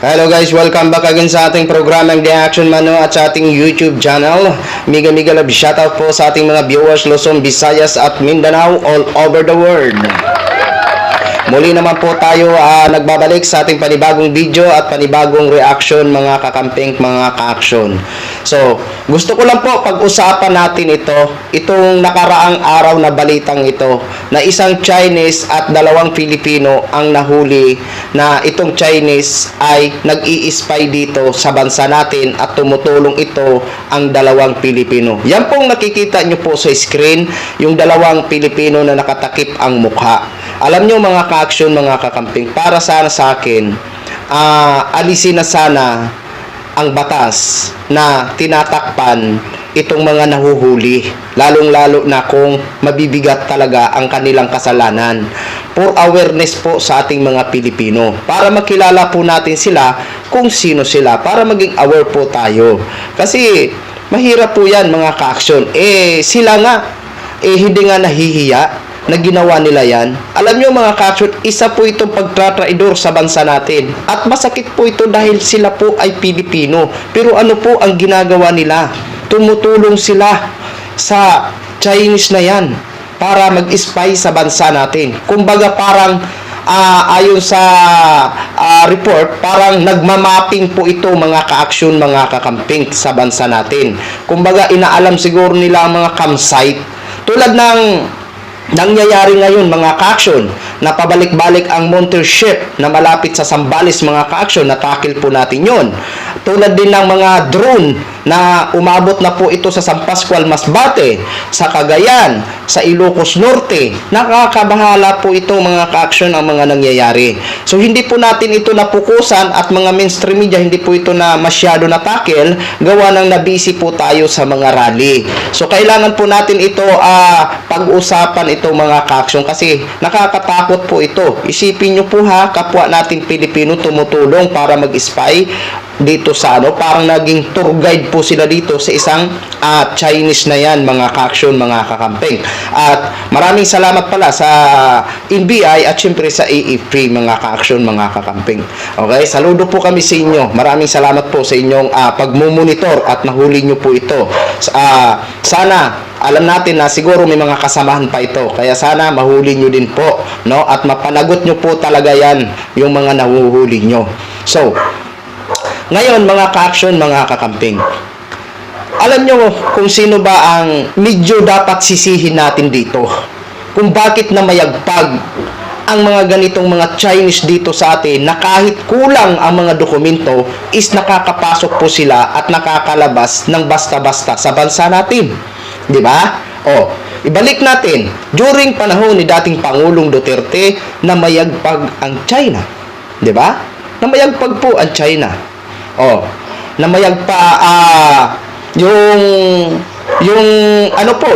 Hello guys, welcome back again sa ating programang The Action Mano at sa ating YouTube channel. Mega love shoutout po sa ating mga viewers Luzon, Visayas at Mindanao all over the world. Muli naman po tayo nagbabalik sa ating panibagong video at panibagong reaction mga kakamping, mga ka-action. So, gusto ko lang po pag-usapan natin itong nakaraang araw na balitang ito na isang Chinese at dalawang Filipino ang nahuli na itong Chinese ay nag-i-spy dito sa bansa natin at tumutulong ito ang dalawang Pilipino. Yan pong nakikita nyo po sa screen, yung dalawang Pilipino na nakatakip ang mukha. Alam nyo mga ka-action, mga kakamping, para sana sa akin, alisin na sana ang batas na tinatakpan itong mga nahuhuli, lalong-lalo na kung mabibigat talaga ang kanilang kasalanan. For awareness po sa ating mga Pilipino, para makilala po natin sila kung sino sila, para maging aware po tayo. Kasi mahirap po yan mga ka-action. Sila nga, hindi nga nahihiya na ginawa nila yan. Alam nyo mga ka-action, isa po itong pagtratraidor sa bansa natin. At masakit po ito dahil sila po ay Pilipino. Pero ano po ang ginagawa nila? Tumutulong sila sa Chinese na yan para mag-spy sa bansa natin. Kumbaga parang ayon sa report, parang nagmamapping po ito mga ka-action, mga kakamping sa bansa natin. Kumbaga inaalam siguro nila ang mga campsite. Tulad ng nangyayari ngayon mga ka-action na pabalik-balik ang Monter ship na malapit sa Zambales mga ka-action, natakil po natin yon. Tulad din ng mga drone na umabot na po ito sa San Pascual, Masbate, sa Cagayan, sa Ilocos Norte. Nakakabahala po ito mga ka-action ang mga nangyayari. So hindi po natin ito napukusan at mga mainstream media hindi po ito na masyado natakil, gawa ng nabisi po tayo sa mga rally. So kailangan po natin ito pag-usapan ito mga ka-action kasi nakakatakot po ito. Isipin nyo po kapwa natin Pilipino tumutulong para mag-spy dito sa parang naging tour guide po sila dito sa isang Chinese na yan mga ka-action, mga kakamping. At maraming salamat pala sa NBI at syempre sa AFP mga ka-action, mga kakamping. Okay, saludo po kami sa inyo. Maraming salamat po sa inyong pagmumonitor at nahuli nyo po ito. Sana alam natin na siguro may mga kasamahan pa ito. Kaya sana mahuli nyo din po, no? At mapanagot nyo po talaga yan yung mga nahuhuli nyo. So, ngayon mga ka-action, mga kakamping, alam nyo kung sino ba ang medyo dapat sisihin natin dito? Kung bakit na mayagpag ang mga ganitong mga Chinese dito sa atin na kahit kulang ang mga dokumento is nakakapasok po sila at nakakalabas ng basta-basta sa bansa natin. Di ba? Ibalik natin, during panahon ni dating Pangulong Duterte na mayagpag ang China. Di ba? Na mayagpag po ang China. Namayag pa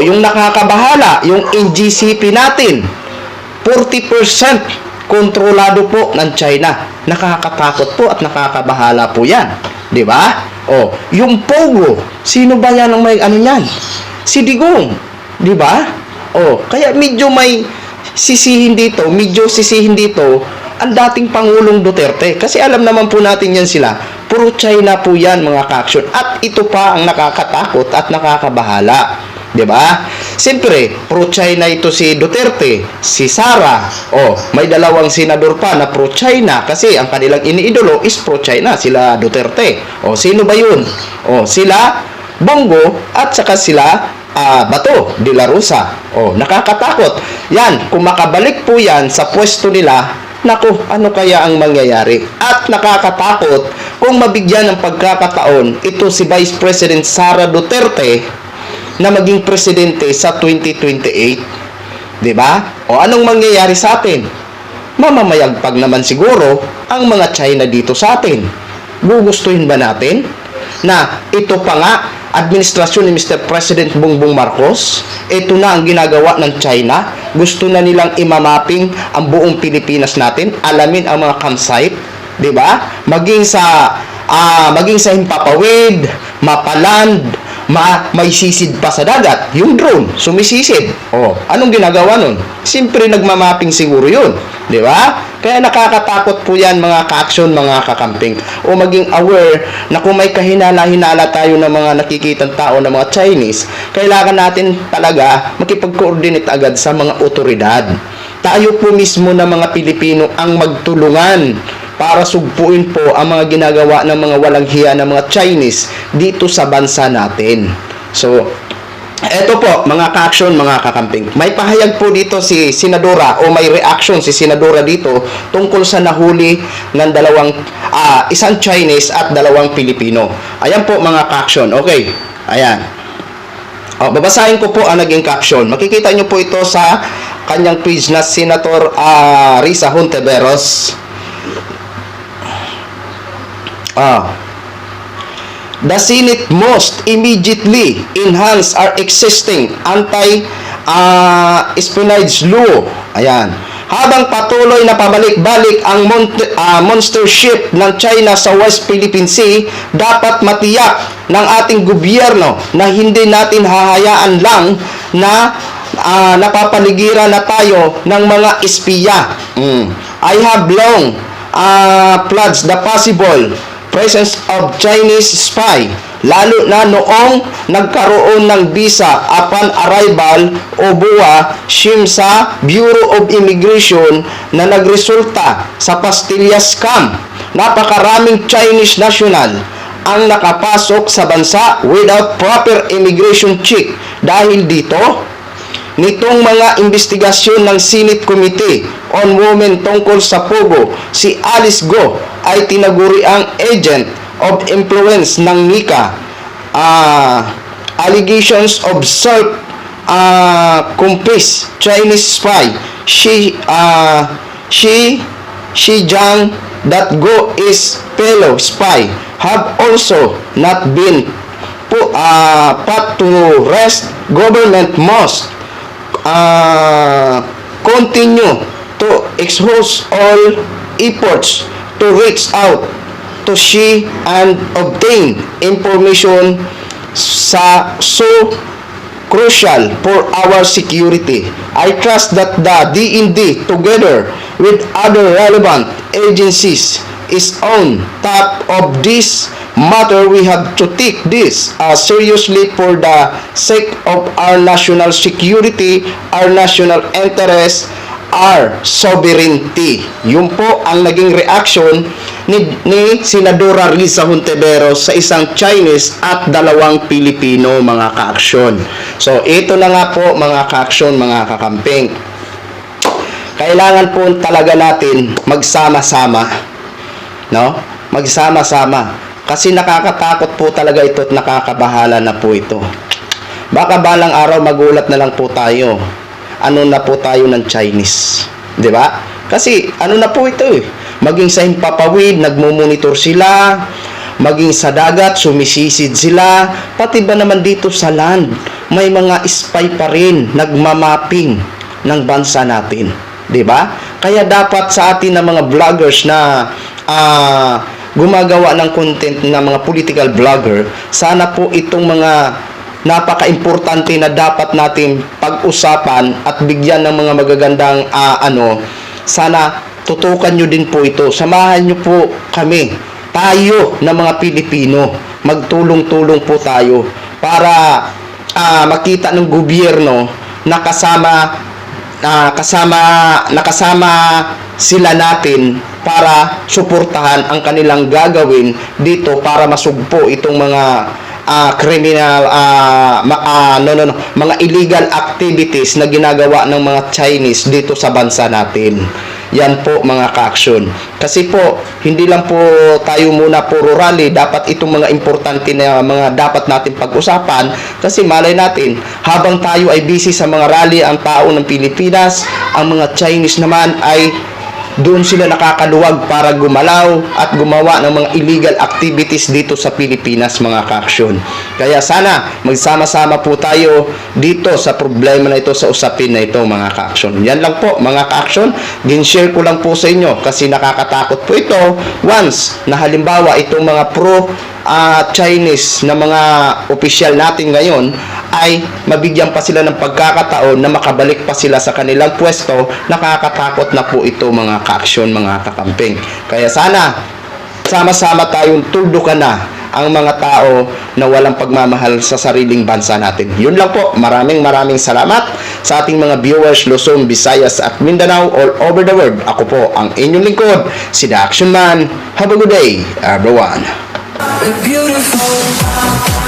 yung nakakabahala, yung NGCP natin, 40% kontrolado po ng China. Nakakatakot po at nakakabahala po yan. Di ba? Yung Pogo, sino ba yan ang may niyan? Si Digong. Di ba? Kaya medyo may sisihin dito ang dating Pangulong Duterte. Kasi alam naman po natin yan sila. Puro China po yan mga ka-action. At ito pa ang nakakatakot at nakakabahala. Diba? Siyempre, pro-China ito si Duterte, si Sara. May dalawang senador pa na pro-China kasi ang kanilang iniidolo is pro-China, sila Duterte. Sino ba yun? Sila Bongo at saka sila Bato de la Rosa. Nakakatakot. Yan, kung makabalik po yan sa pwesto nila, naku, ano kaya ang mangyayari? At nakakatakot kung mabigyan ng pagkakataon ito si Vice President Sara Duterte na maging presidente sa 2028. Diba? Anong mangyayari sa atin? Mamamayagpag naman siguro ang mga China dito sa atin. Gugustuhin ba natin na ito pa nga administrasyon ni Mr. President Bongbong Marcos, ito na ang ginagawa ng China? Gusto na nilang imamapping ang buong Pilipinas natin, alamin ang mga campsite, di ba? Maging sa Himpapawid, Mapaland, may sisid pa sa dagat. Yung drone, sumisisid. O, anong ginagawa nun? Siyempre, nagmamapping siguro yun. Di ba? Kaya nakakatakot po yan mga ka-action, mga kakamping. O maging aware na kung may kahinala-hinala tayo ng mga nakikitang tao ng mga Chinese, kailangan natin talaga makipag-coordinate agad sa mga otoridad. Tayo po mismo na mga Pilipino ang magtulungan para sugpuin po ang mga ginagawa ng mga walang hiya ng mga Chinese dito sa bansa natin. So, eto po, mga ka-action, mga kakamping. May pahayag po dito si Senadora o may reaction si Senadora dito tungkol sa nahuli ng isang Chinese at dalawang Pilipino. Ayan po mga ka-action. Okay, ayan. Babasahin ko po ang naging caption. Makikita nyo po ito sa kanyang page na Senator Risa Hontiveros. The Senate must immediately enhance our existing anti-espionage law. Ayan. Habang patuloy na pabalik-balik ang monster ship ng China sa West Philippine Sea, dapat matiyak ng ating gobyerno na hindi natin hahayaan lang na napapaligiran na tayo ng mga espiya. I have long pledged the possible presence of Chinese spy, lalo na noong nagkaroon ng visa upon arrival o BUA SIM sa Bureau of Immigration na nagresulta sa pastillas scam. Napakaraming Chinese national ang nakapasok sa bansa without proper immigration check. Dahil dito, nitong mga investigasyon ng Senate Committee on Women tungkol sa Pogo, si Alice Go ay tinaguri ang agent of influence ng NICA. Allegations of self-confessed Chinese spy. She Zhang that Go is fellow spy have also not been put to rest. Government must continue to exhaust all efforts to reach out to she and obtain information so crucial for our security. I trust that the DND together with other relevant agencies is on top of this matter. We have to take this seriously for the sake of our national security, our national interest, our sovereignty. Yun po ang naging reaction ni Senadora Risa Hontiveros sa isang Chinese at dalawang Pilipino, mga ka-aksyon. So, ito na nga po mga ka-aksyon, mga kakamping. Kailangan po talaga natin magsama-sama. No? Magsama-sama. Kasi nakakatakot po talaga ito at nakakabahala na po ito. Baka balang araw magulat na lang po tayo. Ano na po tayo ng Chinese. 'Di ba? Kasi ano na po ito eh. Maging sa himpapawid, nagmo-monitor sila. Maging sa dagat, sumisisid sila. Pati ba naman dito sa land, may mga spy pa rin nagmamapping ng bansa natin. 'Di ba? Kaya dapat sa atin na mga vloggers na gumagawa ng content ng mga political vlogger, sana po itong mga napaka-importante na dapat natin pag-usapan at bigyan ng mga magagandang sana tutukan nyo din po ito. Samahan nyo po kami, tayo na mga Pilipino, magtulong-tulong po tayo para makita ng gobyerno na kasama sila natin para suportahan ang kanilang gagawin dito para masugpo itong mga criminal mga illegal activities na ginagawa ng mga Chinese dito sa bansa natin. Yan po mga ka-aksyon. Kasi po, hindi lang po tayo muna puro rally, dapat itong mga importante na mga dapat natin pag-usapan kasi malay natin, habang tayo ay busy sa mga rally, ang tao ng Pilipinas, ang mga Chinese naman ay doon sila nakakaluwag para gumalaw at gumawa ng mga illegal activities dito sa Pilipinas, mga kaaksyon. Kaya sana magsama-sama po tayo dito sa problema na ito, sa usapin na ito, mga kaaksyon. Yan lang po, mga kaaksyon. Din-share ko lang po sa inyo kasi nakakatakot po ito once na halimbawa itong mga Chinese na mga opisyal natin ngayon ay mabigyan pa sila ng pagkakataon na makabalik pa sila sa kanilang pwesto. Nakakatakot na po ito, mga kaaksyon, mga kakamping. Kaya sana sama-sama tayong tuldukan na ang mga tao na walang pagmamahal sa sariling bansa natin. Yun lang po. Maraming salamat sa ating mga viewers Luzon, Visayas at Mindanao all over the world. Ako po ang inyong lingkod, si The Action Man. Have a good day, everyone. We're beautiful.